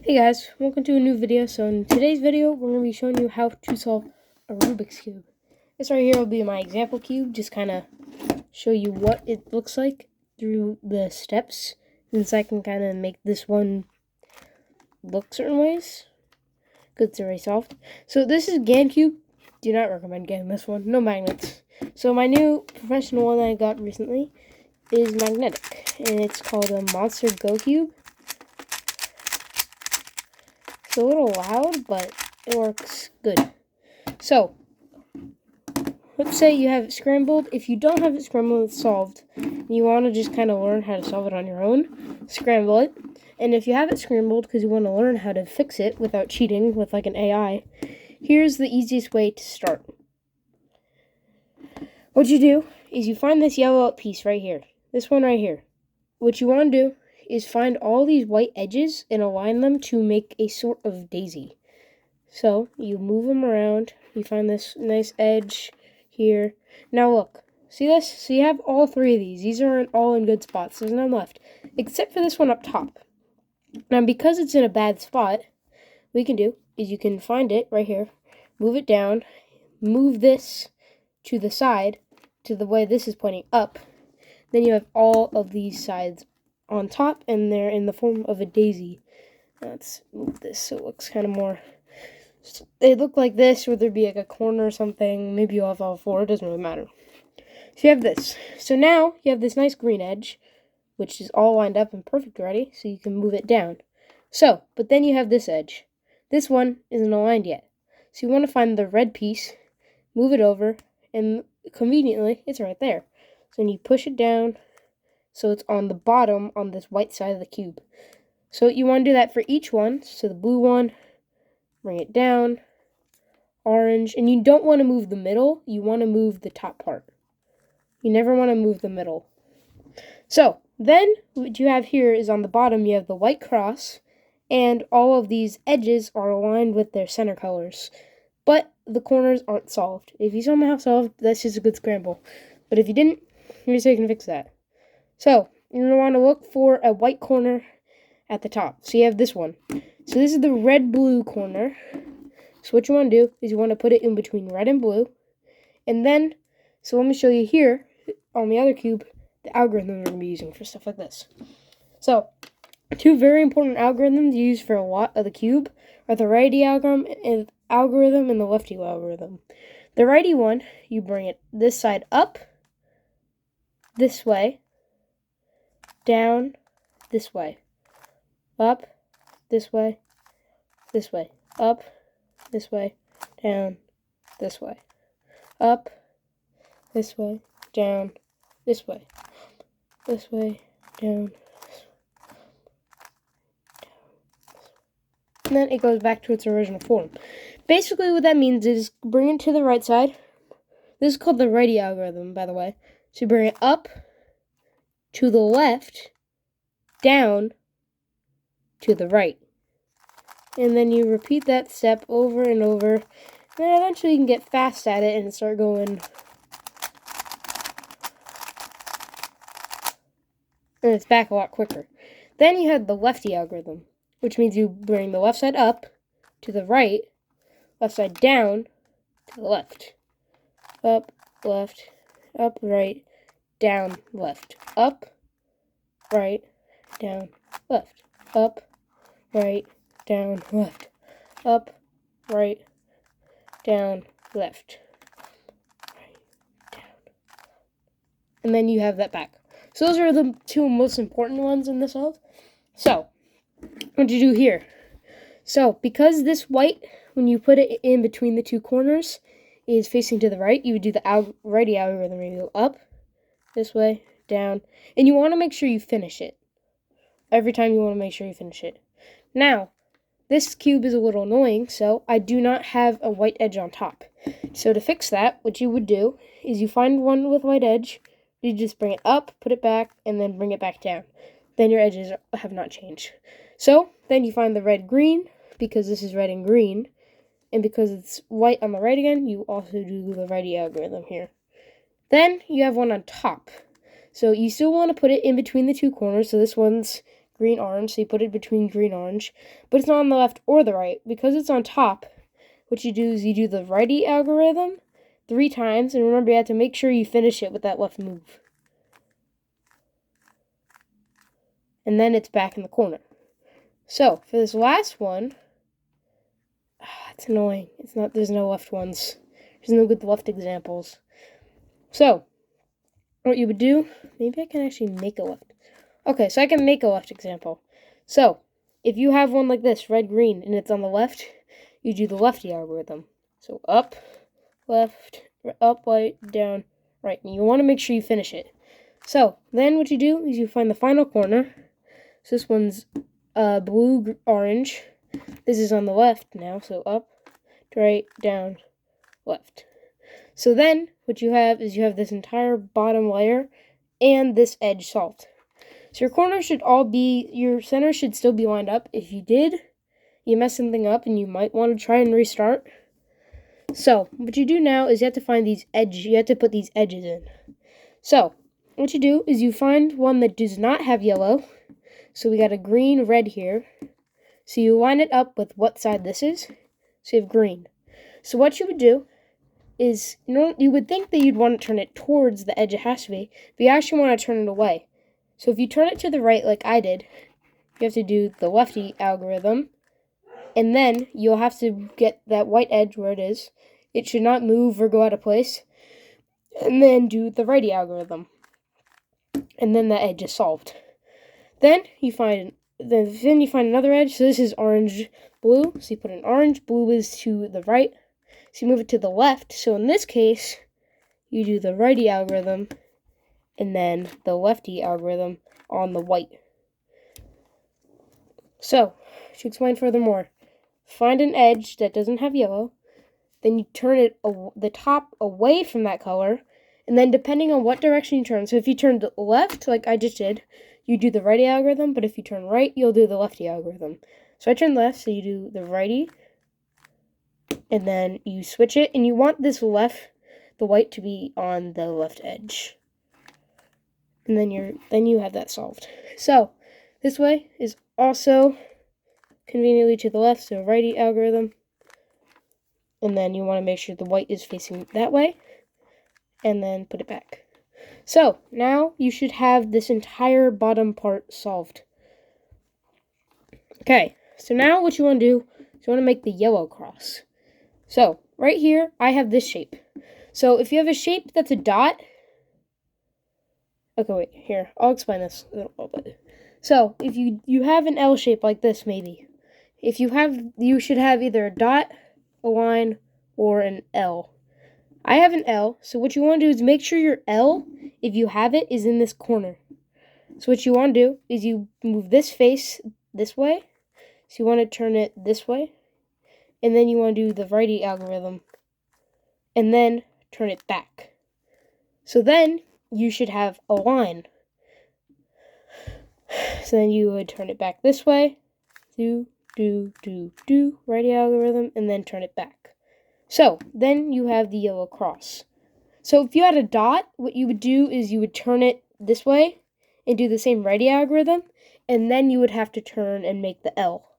Hey guys, welcome to a new video. So in today's video, we're going to be showing you how to solve a Rubik's Cube. This right here will be my example cube, just kind of show you what it looks like through the steps, since I can kind of make this one look certain ways. Good, it's already solved. So this is GAN cube. Do not recommend getting this one, no magnets. So my new professional one that I got recently is magnetic, and it's called a Monster Go Cube. It's a little loud, but it works good. So, let's say you have it scrambled. If you don't have it scrambled, it's solved. You want to just kind of learn how to solve it on your own, scramble it. And if you have it scrambled because you want to learn how to fix it without cheating with like an AI, here's the easiest way to start. What you do is you find this yellow piece right here. This one right here. What you want to do is find all these white edges and align them to make a sort of daisy. So you move them around, you find this nice edge here. Now look, see this? So you have all three of these. These are all in good spots. There's none left, except for this one up top. Now because it's in a bad spot, what you can do is you can find it right here, move it down, move this to the side, to the way this is pointing up. Then you have all of these sides on top, and they're in the form of a daisy. Let's move this so it looks kind of more... They look like this, or there'd be like a corner or something. Maybe you'll have all four. It doesn't really matter. So you have this. So now you have this nice green edge, which is all lined up and perfect already, so you can move it down. So, but then you have this edge. This one isn't aligned yet. So you want to find the red piece, move it over, and conveniently, it's right there. So then you push it down, so it's on the bottom on this white side of the cube. So you want to do that for each one. So the blue one, bring it down, orange, and you don't want to move the middle, you want to move the top part. You never want to move the middle. So then what you have here is on the bottom, you have the white cross, and all of these edges are aligned with their center colors. But the corners aren't solved. If you somehow solved, that's just a good scramble. But if you didn't, here's how you can fix that. So, you're going to want to look for a white corner at the top. So you have this one. So this is the red-blue corner. So what you want to do is you want to put it in between red and blue. And then, so let me show you here, on the other cube, the algorithms we're going to be using for stuff like this. So, two very important algorithms used for a lot of the cube are the righty algorithm and the lefty algorithm. The righty one, you bring it this side up, this way, down, this way, up, this way, up, this way, down, this way, up, this way, down, this way, down, and then it goes back to its original form. Basically what that means is bring it to the right side. This is called the righty algorithm, by the way. So you bring it up, to the left, down, to the right. And then you repeat that step over and over. And then eventually you can get fast at it and start going. And it's back a lot quicker. Then you have the lefty algorithm, which means you bring the left side up, to the right, left side down, to the left. Up, left, up, right, down, left. Up, right, down, left. Up, right, down, left. Up, right, down, left. Right, down. And then you have that back. So those are the two most important ones in this solve. So, what you do here? So, because this white, when you put it in between the two corners, is facing to the right, you would do the righty algorithm. You go up, this way, down, and you want to make sure you finish it. Every time you want to make sure you finish it. Now, this cube is a little annoying, so I do not have a white edge on top. So to fix that, what you would do is you find one with white edge, you just bring it up, put it back, and then bring it back down. Then your edges have not changed. So, then you find the red-green, because this is red and green, and because it's white on the right again, you also do the righty algorithm here. Then, you have one on top. So, you still want to put it in between the two corners, so this one's green, orange, so you put it between green, orange, but it's not on the left or the right. Because it's on top, what you do is you do the righty algorithm 3 times, and remember you have to make sure you finish it with that left move. And then it's back in the corner. So, for this last one, it's annoying. There's no left ones. There's no good left examples. So, what you would do, maybe I can actually make a left. Okay, so I can make a left example. So, if you have one like this, red, green, and it's on the left, you do the lefty algorithm. So, up, left, up, right, down, right. And you want to make sure you finish it. So, then what you do is you find the final corner. So this one's blue, orange. This is on the left now, so up, right, down, left. So then, what you have is you have this entire bottom layer and this edge solved. So your corner should all be, your center should still be lined up. If you did, you mess something up and you might want to try and restart. So, what you do now is you have to find these edges, you have to put these edges in. So, what you do is you find one that does not have yellow. So we got a green, red here. So you line it up with what side this is. So you have green. So what you would do is, you would think that you'd want to turn it towards the edge it has to be, but you actually want to turn it away. So if you turn it to the right like I did, you have to do the lefty algorithm, and then you'll have to get that white edge where it is. It should not move or go out of place. And then do the righty algorithm. And then the edge is solved. Then you find another edge. So this is orange, blue. So you put an orange, blue is to the right. So you move it to the left. So in this case, you do the righty algorithm and then the lefty algorithm on the white. So, to explain furthermore, find an edge that doesn't have yellow. Then you turn it the top away from that color. And then depending on what direction you turn. So if you turn left, like I just did, you do the righty algorithm, but if you turn right, you'll do the lefty algorithm. So I turn left, so you do the righty, and then you switch it, and you want this the white to be on the left edge. And then you have that solved. So this way is also conveniently to the left, so righty algorithm. And then you want to make sure the white is facing that way, and then put it back. So, now you should have this entire bottom part solved. Okay, so now what you want to do is you want to make the yellow cross. So, right here, I have this shape. So, if you have a shape that's a dot... Okay, wait, here, I'll explain this a little bit. So, if you have an L shape like this, maybe. You should have either a dot, a line, or an L. I have an L, so what you want to do is make sure your L, if you have it, is in this corner. So what you want to do is you move this face this way. So you want to turn it this way. And then you want to do the righty algorithm. And then turn it back. So then you should have a line. So then you would turn it back this way. Do, righty algorithm, and then turn it back. So, then you have the yellow cross. So, if you had a dot, what you would do is you would turn it this way and do the same righty algorithm, and then you would have to turn and make the L.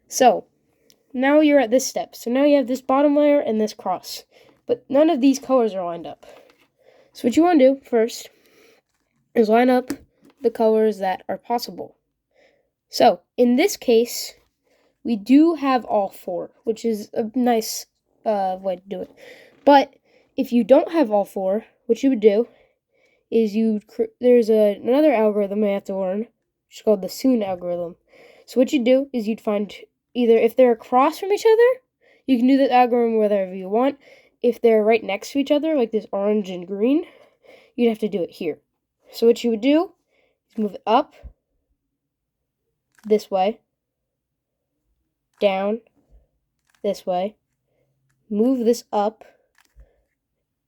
So, now you're at this step. So, now you have this bottom layer and this cross, but none of these colors are lined up. So, what you want to do first is line up the colors that are possible. So, in this case, we do have all 4, which is a nice way to do it. But if you don't have all 4, what you would do is there's another algorithm I have to learn, which is called the soon algorithm. So what you do is you'd find either if they're across from each other, you can do the algorithm wherever you want. If they're right next to each other, like this orange and green, you'd have to do it here. So what you would do is move it up this way, down this way, move this up,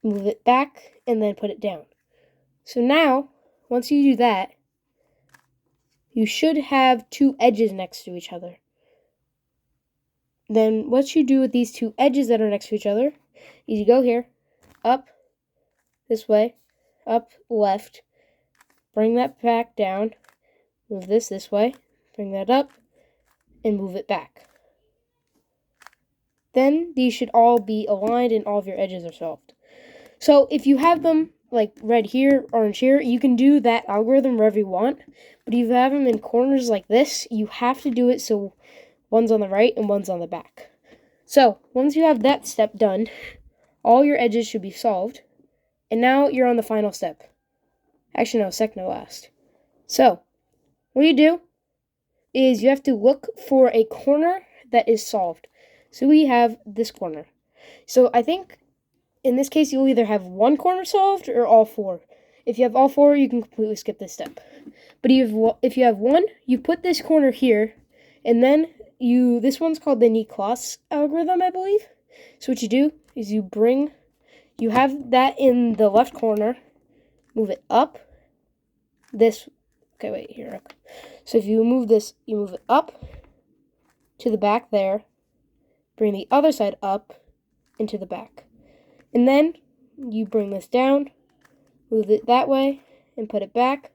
move it back, and then put it down. So now, once you do that, you should have 2 edges next to each other. Then what you do with these 2 edges that are next to each other is you go here, up, this way, up, left, bring that back down, move this way, bring that up, and move it back. Then these should all be aligned and all of your edges are solved. So if you have them like red here, orange here, you can do that algorithm wherever you want. But if you have them in corners like this, you have to do it so one's on the right and one's on the back. So once you have that step done, all your edges should be solved. And now you're on the final step. Actually, no, second to last. So what you do is you have to look for a corner that is solved. So we have this corner. So I think in this case, you'll either have one corner solved or all four. If you have all four, you can completely skip this step. But if you have one, you put this corner here, and then this one's called the Niklas algorithm, I believe. So what you do is you have that in the left corner, move it up, okay, wait, here. So if you move this, you move it up to the back there, bring the other side up into the back. And then you bring this down, move it that way, and put it back,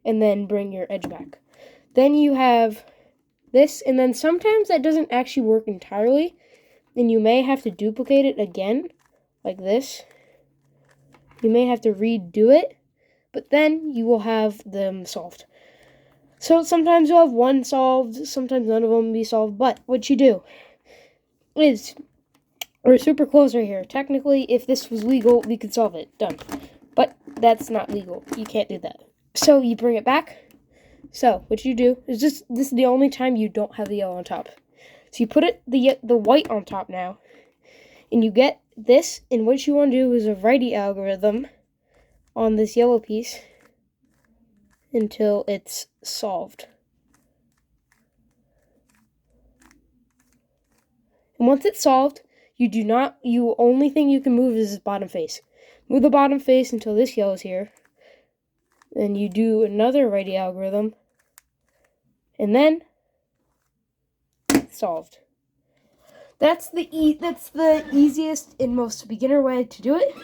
and then bring your edge back. Then you have this, and then sometimes that doesn't actually work entirely, and you may have to duplicate it again, like this. You may have to redo it, but then you will have them solved. So sometimes you'll have one solved, sometimes none of them will be solved, but what you do is, we're super close right here. Technically, if this was legal, we could solve it. Done. But that's not legal. You can't do that. So you bring it back. So what you do is this is the only time you don't have the yellow on top. So you put the white on top now, and you get this. And what you want to do is a righty algorithm on this yellow piece until it's solved. And once it's solved, only thing you can move is this bottom face. Move the bottom face until this yellow is here. Then you do another righty algorithm. And then solved. That's the easiest and most beginner way to do it.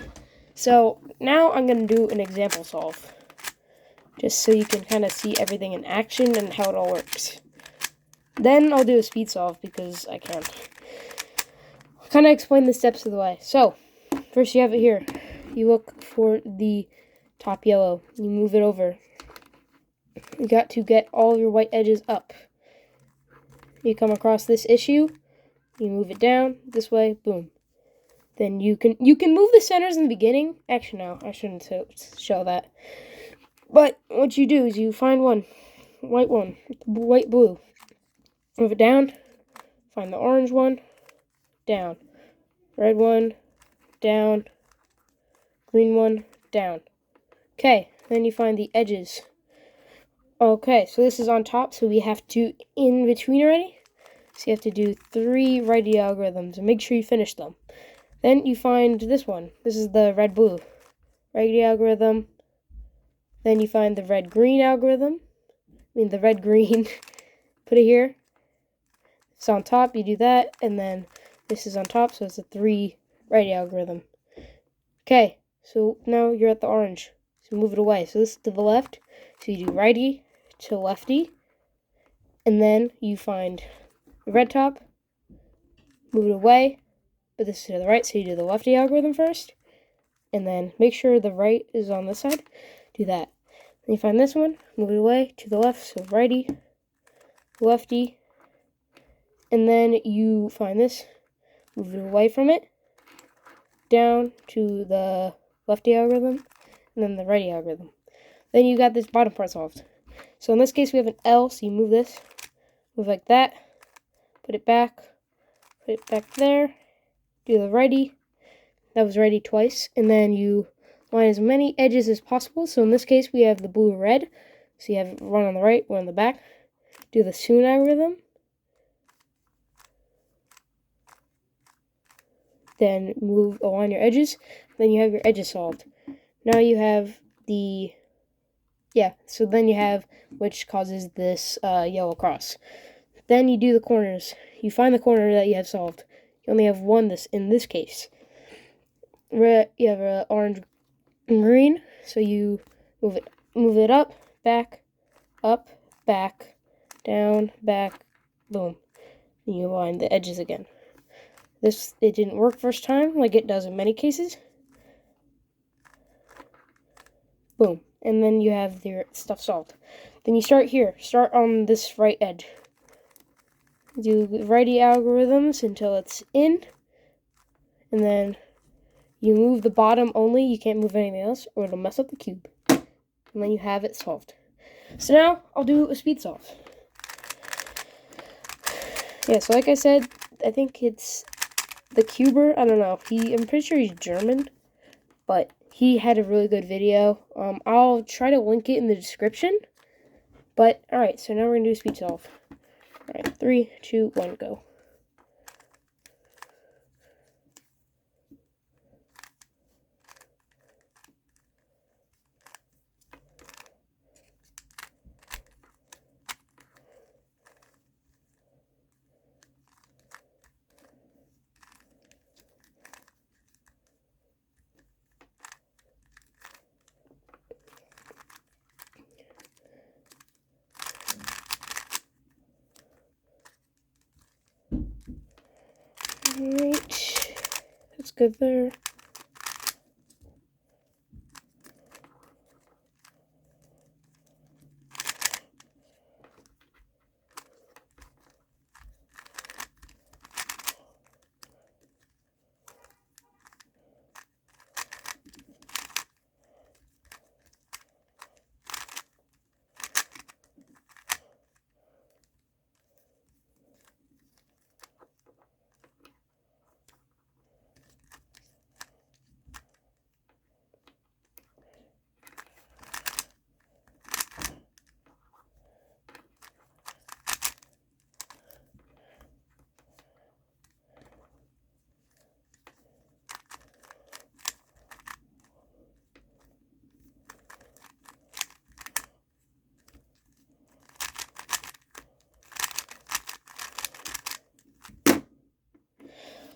So now I'm going to do an example solve, just so you can kind of see everything in action and how it all works. Then I'll do a speed solve because I can. I'll kind of explain the steps of the way. So first you have it here. You look for the top yellow. You move it over. You got to get all your white edges up. You come across this issue. You move it down this way. Boom. Then you can move the centers in the beginning. Actually, no, I shouldn't show that. But what you do is you find one, white blue. Move it down. Find the orange one. Down. Red one. Down. Green one. Down. Okay, then you find the edges. Okay, so this is on top, so we have to in between already. So you have to do 3 righty algorithms and make sure you finish them. Then you find this one. This is the red-blue righty algorithm. Then you find the red-green algorithm. The red-green. Put it here. It's on top, you do that, and then this is on top, so it's a 3 righty algorithm. Okay, so now you're at the orange. So move it away. So this is to the left. So you do righty to lefty. And then you find the red top. Move it away. But this is to the right, so you do the lefty algorithm first. And then make sure the right is on this side. Do that. Then you find this one. Move it away to the left. So righty, lefty. And then you find this. Move it away from it. Down to the lefty algorithm. And then the righty algorithm. Then you got this bottom part solved. So in this case, we have an L, so you move this. Move like that. Put it back there. Do the righty. That was righty twice. And then you line as many edges as possible. So in this case, we have the blue and red. So you have one on the right, one on the back. Do the soon algorithm. Then align your edges. Then you have your edges solved. Now you have so then you have which causes this yellow cross. Then you do the corners. You find the corner that you have solved. You only have one in this case. You have orange and green, so you move it up, back, down, back, boom. And you align the edges again. It didn't work first time, like it does in many cases. Boom. And then you have your stuff solved. Then you start here. Start on this right edge. Do righty algorithms until it's in. And then you move the bottom only. You can't move anything else or it'll mess up the cube. And then you have it solved. So now I'll do a speed solve. Yeah, so like I said, I think it's the cuber. I don't know. I'm pretty sure he's German. But he had a really good video. I'll try to link it in the description. But, alright, so now we're going to do speed solve. Alright, 3, 2, 1, go. Alright, that's good there.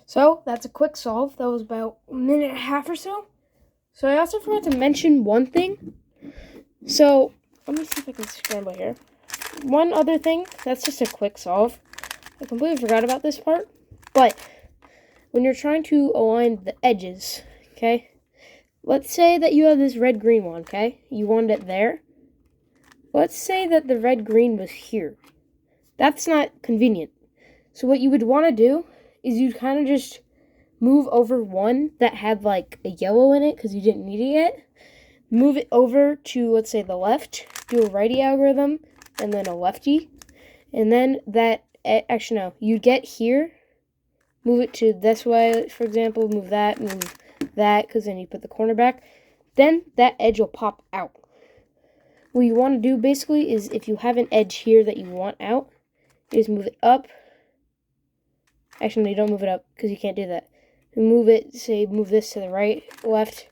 So, that's a quick solve. That was about a minute and a half or so. So, I also forgot to mention one thing. So, let me see if I can scramble here. One other thing, that's just a quick solve. I completely forgot about this part. But, when you're trying to align the edges, okay? Let's say that you have this red-green one, okay? You want it there. Let's say that the red-green was here. That's not convenient. So what you would want to do is you'd kind of just move over one that had like a yellow in it because you didn't need it yet. Move it over to, let's say, the left. Do a righty algorithm and then a lefty. And then that, actually no, you get here. Move it to this way, for example. Move that, because then you put the corner back. Then that edge will pop out. What you want to do basically is if you have an edge here that you want out, you just move it up. Actually, no, you don't move it up because you can't do that. Move it, say, move this to the right, left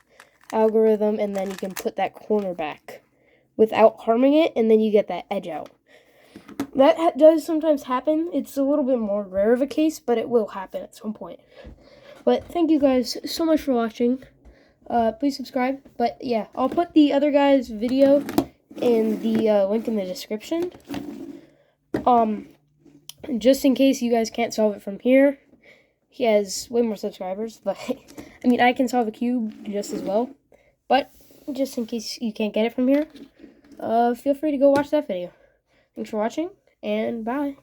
algorithm, and then you can put that corner back without harming it, and then you get that edge out. That does sometimes happen. It's a little bit more rare of a case, but it will happen at some point. But thank you guys so much for watching. Please subscribe. But yeah, I'll put the other guy's video in the link in the description. Just in case you guys can't solve it from here. He has way more subscribers, but I mean, I can solve a cube just as well. But just in case you can't get it from here, feel free to go watch that video. Thanks for watching, and bye.